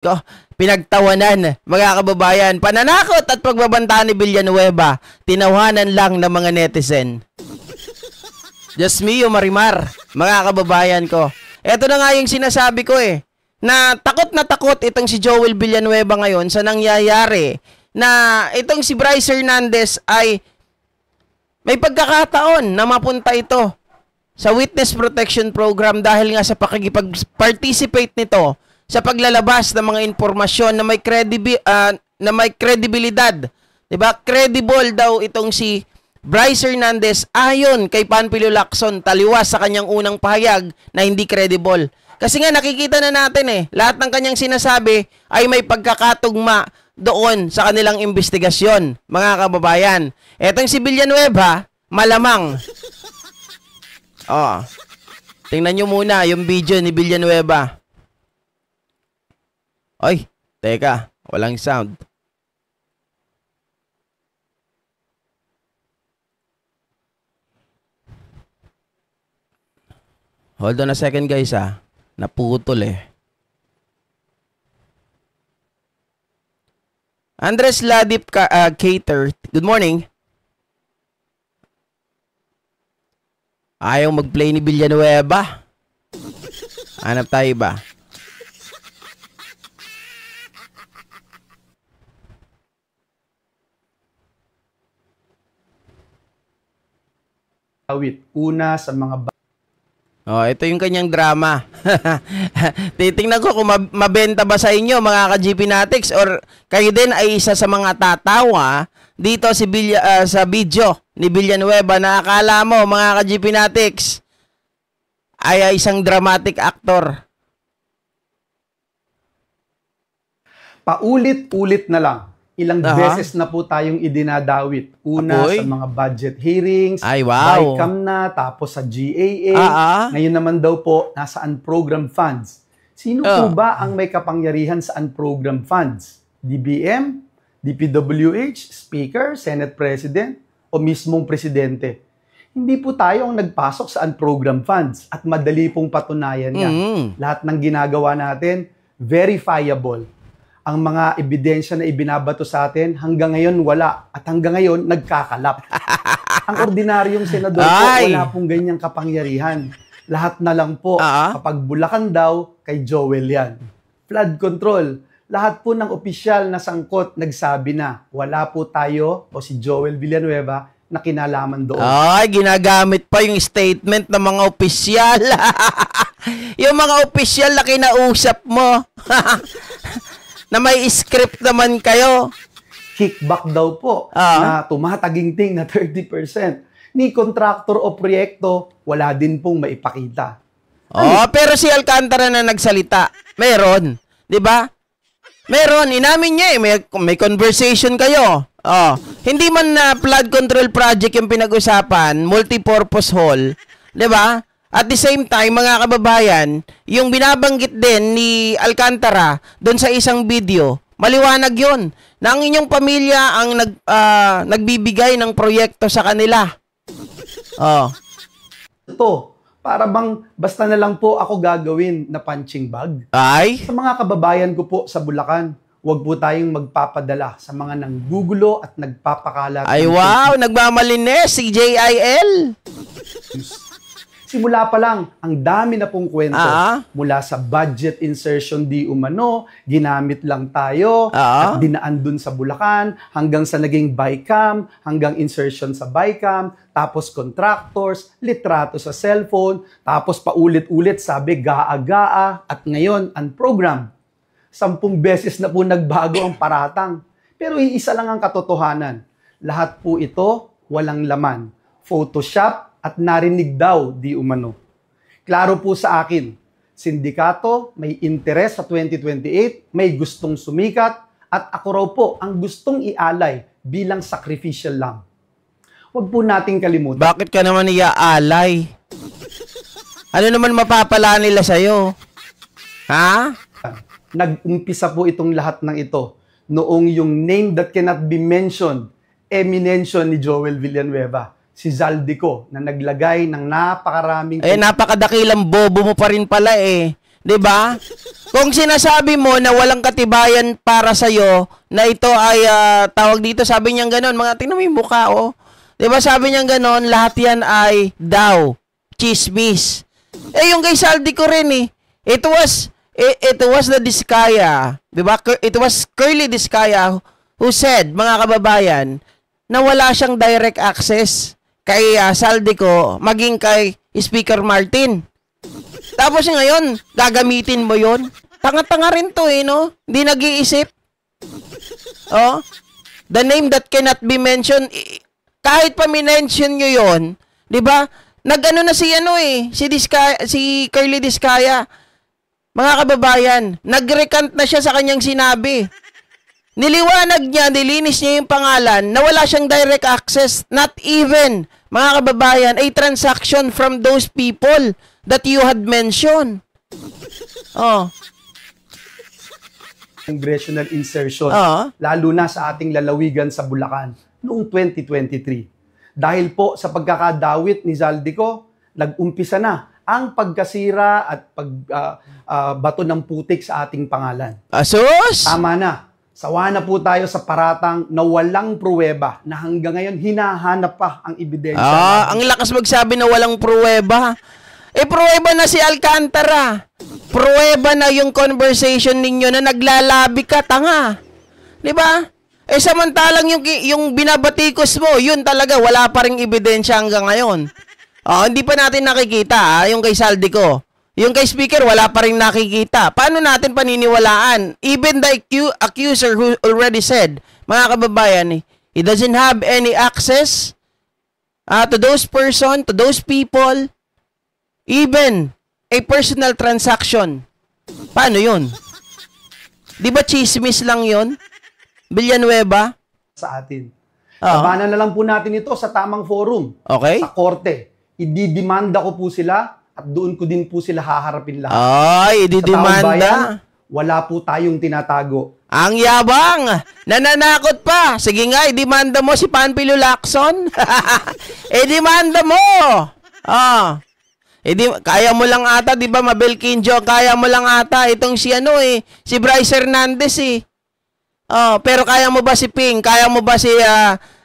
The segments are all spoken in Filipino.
ko, pinagtawanan, mga kababayan. Pananakot at pagbabanta ni Villanueva, tinawhanan lang ng mga netizen. Just me, Marimar, mga kababayan ko. Ito na nga yung sinasabi ko na takot itong si Joel Villanueva ngayon sa nangyayari na itong si Bryce Hernandez ay may pagkakataon na mapunta ito sa Witness Protection Program dahil nga sa pakikipag-participate nito sa paglalabas ng mga impormasyon na may kredibilidad. Diba? Credible daw itong si Bryce Hernandez ayon kay Panfilo Lacson, taliwas sa kanyang unang pahayag na hindi credible. Kasi nga nakikita na natin lahat ng kanyang sinasabi ay may pagkakatugma doon sa kanilang investigasyon, mga kababayan. Etong si Villanueva, malamang. Tingnan nyo muna yung video ni Villanueva. Oy, teka, walang sound. Hold on a second guys naputol Andres Ladip Cater, good morning. Ayaw mag-play ni Villanueva. Hanap tayo ba? Una sa mga ito yung kanyang drama. Titingnan ko kung mabenta ba sa inyo mga ka-GP Natics or kayo din ay isa sa mga tatawa dito sa video ni Villanueva na akala mo mga ka-GP Natics ay isang dramatic actor. Paulit-ulit na lang. Ilang beses na po tayong idinadawit. Una sa mga budget hearings, BICAM na, tapos sa GAA. Ngayon naman daw po, nasa unprogrammed funds. Sino po ba ang may kapangyarihan sa unprogrammed funds? DBM, DPWH, Speaker, Senate President, o mismong Presidente? Hindi po tayo ang nagpasok sa unprogrammed funds at madali pong patunayan yan. Lahat ng ginagawa natin, verifiable. Ang mga ebidensya na ibinabato sa atin, hanggang ngayon wala. At hanggang ngayon, nagkakalap. Ang ordinaryong senador po, wala pong ganyang kapangyarihan. Lahat na lang po, kapag Bulacan daw, kay Joel yan. Flood control. Lahat po ng opisyal na sangkot, nagsabi na, wala po tayo, o si Joel Villanueva, na kinalaman doon. Ginagamit pa yung statement ng mga opisyal. Yung mga opisyal na kinausap mo. Na may script naman kayo. Kickback daw po na tumataginting na 30%. Ni kontraktor o proyekto, wala din pong maipakita. Pero si Alcantara na nagsalita, meron. 'Di ba? Meron. Inamin niya may conversation kayo. Hindi man na flood control project yung pinag-usapan, multipurpose hall. 'Di ba? At the same time, mga kababayan, yung binabanggit din ni Alcantara doon sa isang video, maliwanag yun, na ang inyong pamilya ang nagbibigay ng proyekto sa kanila. Ito, para bang basta na lang po ako gagawin na punching bag? Sa mga kababayan ko po sa Bulacan, huwag po tayong magpapadala sa mga nanggugulo at nagpapakalat. Nagmamalinis si JIL. Simula pa lang, ang dami na pong kwento. Mula sa budget insertion di umano, ginamit lang tayo, at dinaan dun sa Bulacan, hanggang sa naging BICAM, hanggang insertion sa BICAM, tapos contractors, litrato sa cellphone, tapos paulit-ulit sabi gaa-gaa, at ngayon, unprogrammed. 10 beses na po nagbago ang paratang. Pero iisa lang ang katotohanan. Lahat po ito, walang laman. Photoshop, at narinig daw di umano. Klaro po sa akin, sindikato may interes sa 2028, may gustong sumikat, at ako raw po ang gustong ialay bilang sacrificial lamb. Huwag po nating kalimutan. Bakit ka naman iaalay? Ano naman mapapala nila sa'yo? Nag-umpisa po itong lahat ng ito noong yung name that cannot be mentioned, eminensyon ni Joel Villanueva. Si Zaldico na naglagay ng napakaraming... napakadakilang bobo mo pa rin pala 'Di ba? Kung sinasabi mo na walang katibayan para sa iyo, na ito ay tawag dito, sabi niya ganoon, mga tingnan mo yung mukha, oh. 'Di ba sabi niya ganoon, lahat 'yan ay daw chismis. Yung kay Saldi ko rin eh. It was the Diskaya, 'di ba? It was Curly Diskaya who said, mga kababayan, na wala siyang direct access kay Saldi ko maging kay Speaker Martin. Tapos ngayon, gagamitin mo yon. Tanga-tanga rin to eh, no? Hindi nag-iisip. Oh, the name that cannot be mentioned, kahit pa minention nyo yon, di ba? Nag-ano na si si Curly Diskaya. Mga kababayan, nag-recant na siya sa kanyang sinabi. Niliwanag niya, nilinis niya yung pangalan na wala siyang direct access, not even, mga kababayan, a transaction from those people that you had mentioned. Oh. Congressional insertion, lalo na sa ating lalawigan sa Bulacan noong 2023. Dahil po sa pagkakadawit ni Zaldico, nag-umpisa na ang pagkasira at pagbato ng putik sa ating pangalan. Asus! Tama na. Sawa na po tayo sa paratang na walang pruweba na hanggang ngayon hinahanap pa ang ebidensya. Ang lakas magsabi na walang pruweba. Pruweba na si Alcantara. Pruweba na yung conversation ninyo na naglalabi ka, tanga. 'Di ba? Samantalang yung binabatikos mo, yun talaga wala pa ring ebidensya hanggang ngayon. Hindi pa natin nakikita, yung kay Saldi ko. Yung kay Speaker, wala pa rin nakikita. Paano natin paniniwalaan? Even the accuser who already said, mga kababayan, he doesn't have any access to those person, to those people, even a personal transaction. Paano yun? Di ba chismis lang yun? Villanueva? Sa atin. Labanan na lang po natin ito sa tamang forum. Okay. Sa korte. Ididimanda ko po sila at doon ko din po sila haharapin lahat. Ay, ididimanda. Wala po tayong tinatago. Ang yabang! Nananakot pa! Sige nga, idimanda mo si Panfilo Lacson. Idimanda mo! Kaya mo lang ata, di ba, Mabel Quinjo, kaya mo lang ata itong si si Bryce Hernandez eh. Pero kaya mo ba si Ping? Kaya mo ba si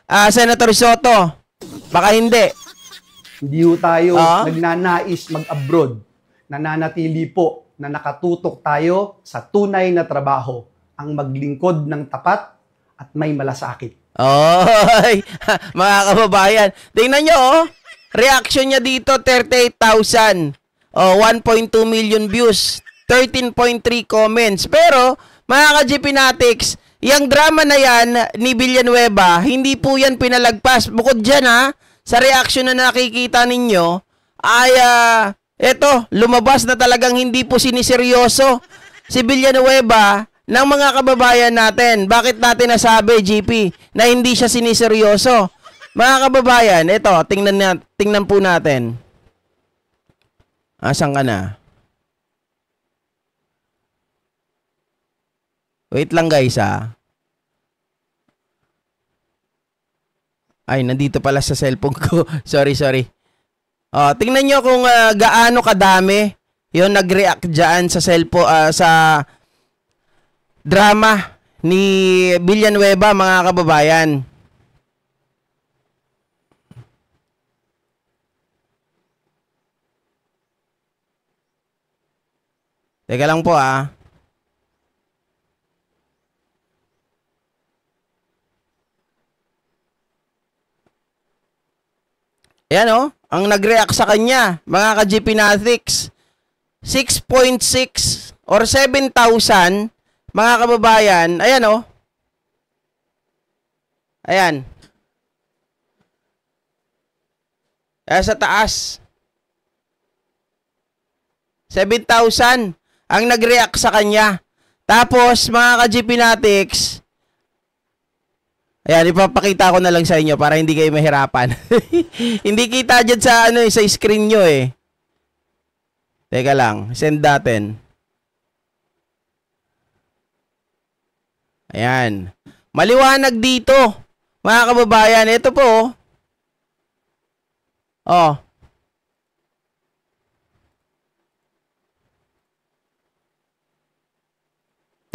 Senator Soto? Baka hindi. Hindi po tayo nagnanais mag-abroad. Nananatili po na nakatutok tayo sa tunay na trabaho, ang maglingkod ng tapat at may malasakit. Oy, mga kababayan, tingnan nyo, reaction niya dito, 38,000. 1.2 million views, 13.3 comments. Pero, mga ka-GP Natics, yung drama na yan ni Villanueva, hindi po yan pinalagpas. Bukod dyan sa reaction na nakikita ninyo, ay, eto, lumabas na talagang hindi po siniseryoso si Villanueva ng mga kababayan natin. Bakit natin nasabi, GP, na hindi siya siniseryoso? Mga kababayan, eto, tingnan po natin. Asan ka na? Wait lang guys Ay, nandito pala sa cellphone ko. sorry. Tingnan nyo kung gaano kadami yung nag-react dyan sa cellphone, sa drama ni Villanueva, mga kababayan. Teka lang po Ayan ang nag-react sa kanya, mga ka-GP Natics. 6.6 or 7,000, mga kababayan. Ayan Ayan. Sa taas. 7,000 ang nag-react sa kanya. Tapos, mga ka-GP Natics, ayan, ipapakita ko na lang sa inyo para hindi kayo mahirapan. Hindi kita dyan sa screen nyo eh. Teka lang, send natin. Ayan. Maliwanag dito, mga kababayan. Ito po.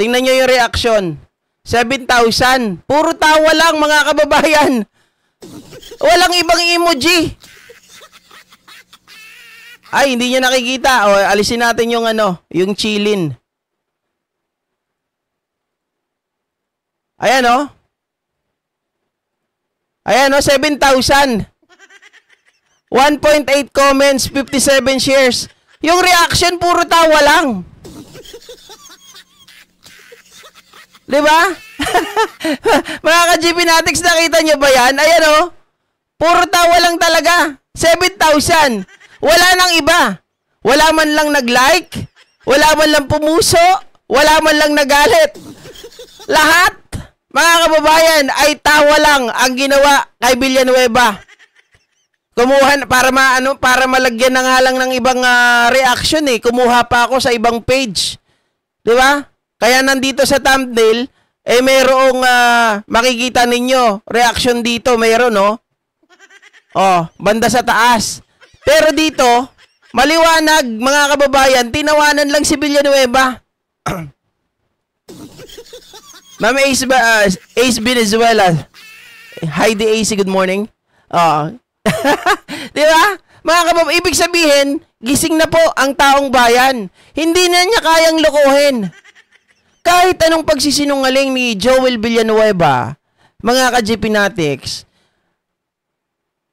Tingnan nyo yung reaction. 7,000. Puro tawa lang, mga kababayan. Walang ibang emoji. Ay, hindi nyo nakikita. O, alisin natin yung yung chillin. Ayan, o. Ayan, o, 7,000. 1.8 comments, 57 shares. Yung reaction, puro tawa lang. Diba? Mga ka-GP Natics, nakita nyo ba yan? Ayan, o. Puro tawa lang talaga. 7,000. Wala nang iba. Wala man lang nag-like. Wala man lang pumuso. Wala man lang nagalit. Lahat, mga kababayan, ay tawa lang ang ginawa kay Villanueva. Kumuha para malagyan ng halang ng ibang reaction eh. Kumuha pa ako sa ibang page. 'Di ba? Kaya nandito sa thumbnail mayroong makikita ninyo reaction dito, mayroon no. Banda sa taas. Pero dito, maliwanag mga kababayan, tinawanan lang si Villanueva. Ma'am Ace Venezuela. Hi, the AC, good morning. Di ba? Mga kababayan, ibig sabihin, gising na po ang taong bayan. Hindi na niya kayang lokohin. Kahit anong pagsisinungaling ni Joel Villanueva, mga ka-GP Natics,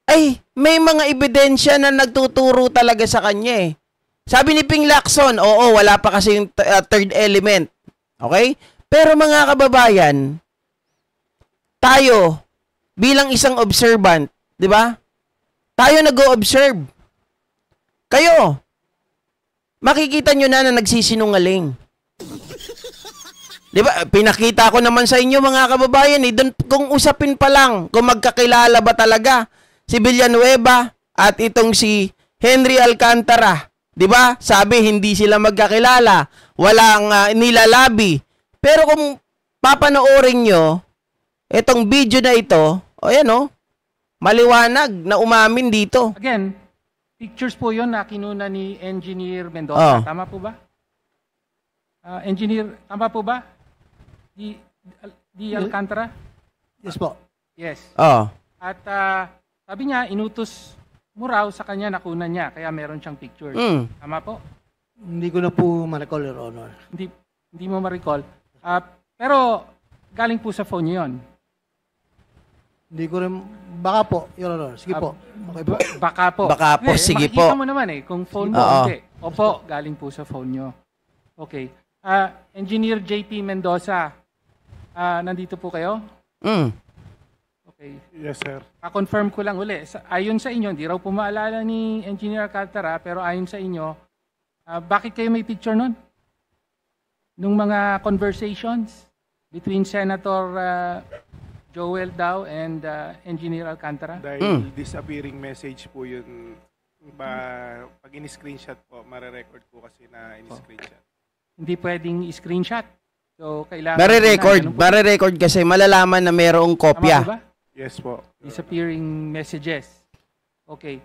ay, may mga ebidensya na nagtuturo talaga sa kanya eh. Sabi ni Ping Lacson, oo, wala pa kasi yung third element. Okay? Pero mga kababayan, tayo, bilang isang observant, di ba? Tayo nag-o-observe. Kayo, makikita nyo na nagsisinungaling. Di ba? Pinakita ko naman sa inyo mga kababayan eh, kung usapin pa lang, kung magkakilala ba talaga si Villanueva at itong si Henry Alcantara. Di ba? Sabi hindi sila magkakilala, walang nilalabi. Pero kung papanoorin nyo itong video na ito, ayan o, maliwanag na umamin dito. Again, pictures po yun na kinuna ni Engineer Mendoza. Tama po ba? Engineer, tama po ba? Di Alcantara? Yes po. Yes. Oh. At sabi niya, inutos mo raw sa kanya na kunan niya, kaya meron siyang pictures. Tama po? Hindi ko na po ma-recall, Your Honor. Hindi mo ma-recall. Pero galing po sa phone niyo yun. Hindi ko rin, baka po, Your Honor. Sige po. Okay po. Baka po. Baka po, sige po. Makikita mo naman kung phone mo, hindi. Opo, galing po sa phone niyo. Okay. Engineer JP Mendoza, nandito po kayo? Okay. Yes, sir. Pa-confirm ko lang uli. Ayon sa inyo, hindi raw po maalala ni Engineer Alcantara, pero ayon sa inyo, bakit kayo may picture nun? Nung mga conversations between Senator Joel Dao and Engineer Alcantara? Dahil disappearing message po yun. Pag in-screenshot po, mare-record po kasi na in-screenshot. Hindi pwedeng i-screenshot. So, kailangan... Mare-record kasi malalaman na mayroong kopya. Tama ba? Yes po. Disappearing messages. Okay.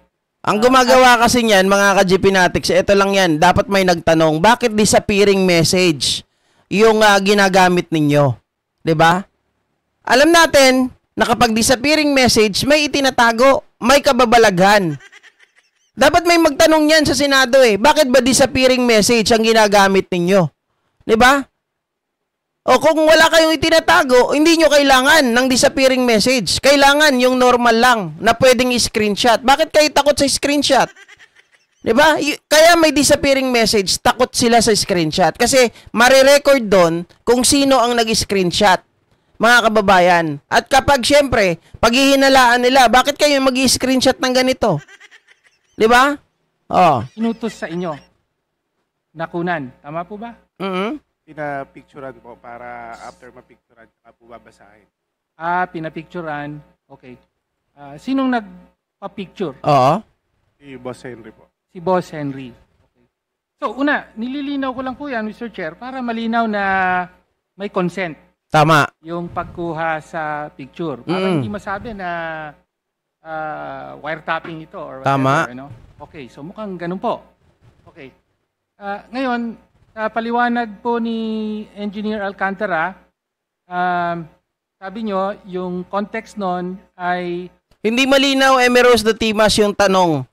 Ang gumagawa kasi niyan, mga ka-GP Natics, ito lang yan. Dapat may nagtanong, bakit disappearing message yung ginagamit ninyo? 'Di ba? Alam natin na kapag disappearing message, may itinatago, may kababalaghan. Dapat may magtanong yan sa Senado eh. Bakit ba disappearing message ang ginagamit ninyo? 'Di ba? O kung wala kayong itinatago, hindi nyo kailangan ng disappearing message. Kailangan yung normal lang na pwedeng i-screenshot. Bakit kayo takot sa screenshot? Diba? Kaya may disappearing message, takot sila sa screenshot. Kasi marirecord doon kung sino ang nag-screenshot, mga kababayan. At kapag syempre, paghihinalaan nila, bakit kayo mag-screenshot ng ganito? Diba? Inutos sa inyo. Nakunan. Tama po ba? Pinapicturan po para after mapicturan, po babasahin. Pinapicturan. Okay. Sinong nagpa-picture? Si Boss Henry po. Si Boss Henry. Okay. So, una, nililinaw ko lang po yan, Mr. Chair, para malinaw na may consent. Tama. Yung pagkuha sa picture. Para hindi masabi na wiretapping ito or whatever. Tama. Okay, so mukhang ganun po. Okay. Ngayon, sa paliwanag po ni Engineer Alcantara, sabi nyo, yung context nun ay... Hindi malinaw, Emeros de Timas, yung tanong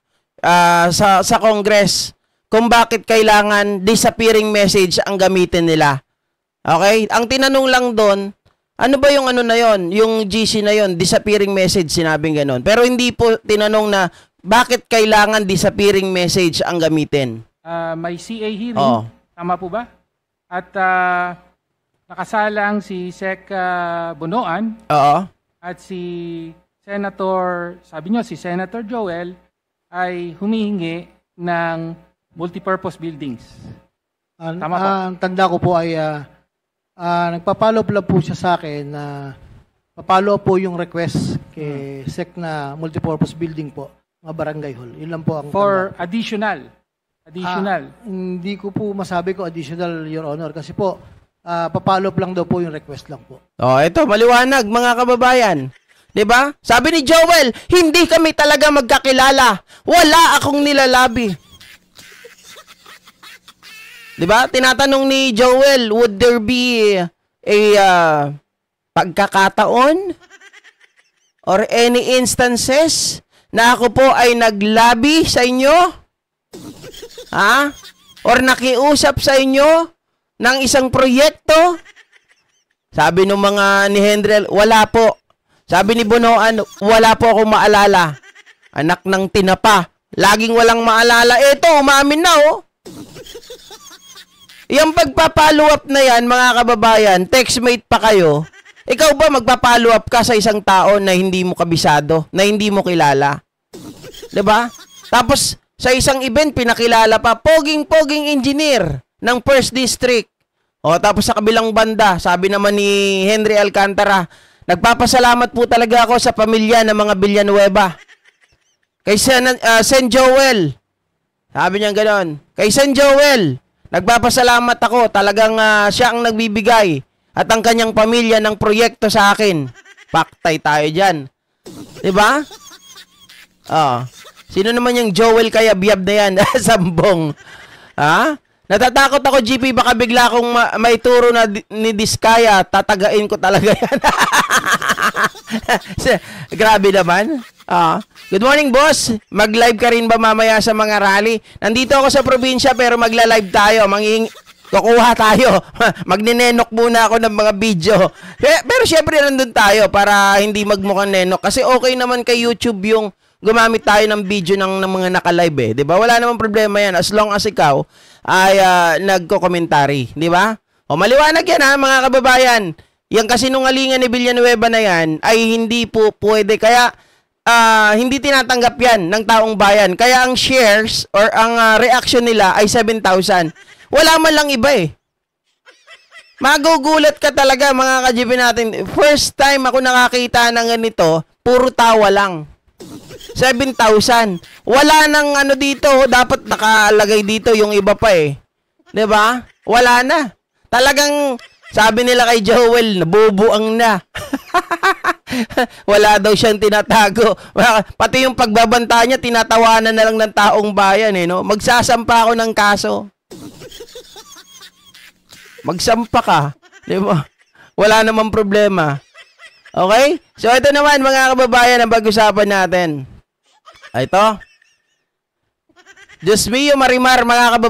sa Congress kung bakit kailangan disappearing message ang gamitin nila. Okay? Ang tinanong lang doon, ano ba yung ano na yon, yung GC na yon, disappearing message, sinabing ganon. Pero hindi po tinanong na bakit kailangan disappearing message ang gamitin. May CA hearing, tama po ba? At nakasalang si Sec Bonoan at si Senator, sabi nyo, si Senator Joel ay humihingi ng multipurpose buildings. Tama po? Ang tanda ko po ay nagpapalo lang po siya sa akin na papalo po yung request kay SEC na multipurpose building po, mga barangay hall. Yun lang po ang for tanda. Additional. Hindi ko po masabi ko additional, Your Honor, kasi po papalo lang daw po yung request lang po. Ito, maliwanag mga kababayan. 'Di ba? Sabi ni Joel, hindi kami talaga magkakilala. Wala akong nilalabi. 'Di ba? Tinatanong ni Joel, would there be a pagkakataon or any instances na ako po ay naglabi sa inyo? Ha? Or nakiusap sa inyo ng isang proyekto? Sabi ng mga ni Hendrel, wala po. Sabi ni Bonoan, wala po akong maalala. Anak ng tinapa. Laging walang maalala. Eto, umamin na oh. Yung pagpapalo up na yan, mga kababayan, textmate pa kayo. Ikaw ba magpapalo up ka sa isang tao na hindi mo kabisado, na hindi mo kilala? 'Di ba? Tapos, sa isang event, pinakilala pa, poging-poging engineer ng First District. Tapos sa kabilang banda, sabi naman ni Henry Alcantara, nagpapasalamat po talaga ako sa pamilya ng mga Villanueva. Kay Sen Joel, sabi niya gano'n, kay Sen Joel, nagpapasalamat ako, talagang siya ang nagbibigay at ang kanyang pamilya ng proyekto sa akin. Paktay tayo dyan. Diba? Sino naman yung Joel kaya biyab na yan? Sambong. Ha? Natatakot ako, GP, baka bigla akong maituro na ni Diskaya, tatagain ko talaga yan. Grabe naman. Good morning, boss. Mag-live ka rin ba mamaya sa mga rally? Nandito ako sa probinsya pero magla-live tayo. Kukuha tayo. Magninenok muna ako ng mga video. Pero syempre nandun tayo para hindi magmukhang nenok. Kasi okay naman kay YouTube yung gumamit tayo ng video ng mga naka-live eh. 'Di ba? Wala namang problema yan as long as ikaw ay nagko-commentary, 'di ba? Maliwanag yan ha, mga kababayan. Yang kasinungalingan ni Villanueva na yan ay hindi po pwede. Kaya hindi tinatanggap yan ng taong bayan. Kaya ang shares or ang reaction nila ay 7,000. Wala man lang iba eh. Magugulat ka talaga mga ka-GP natin. First time ako nakakita ng ganito, puro tawa lang. 7,000. Wala nang ano dito, dapat nakalagay dito yung iba pa eh. 'Di ba? Wala na. Talagang sabi nila kay Joel, nabubuang na. Wala daw siyang tinatago. Pati yung pagbabanta niya, tinatawanan na lang ng taong bayan eh, no? Magsasampa ako ng kaso. Magsampa ka, 'di ba? Wala namang problema. Okay? So ito naman mga kababayan ang pag-usapan natin. Ito. Diyos mio, Marimar, mga kababayan.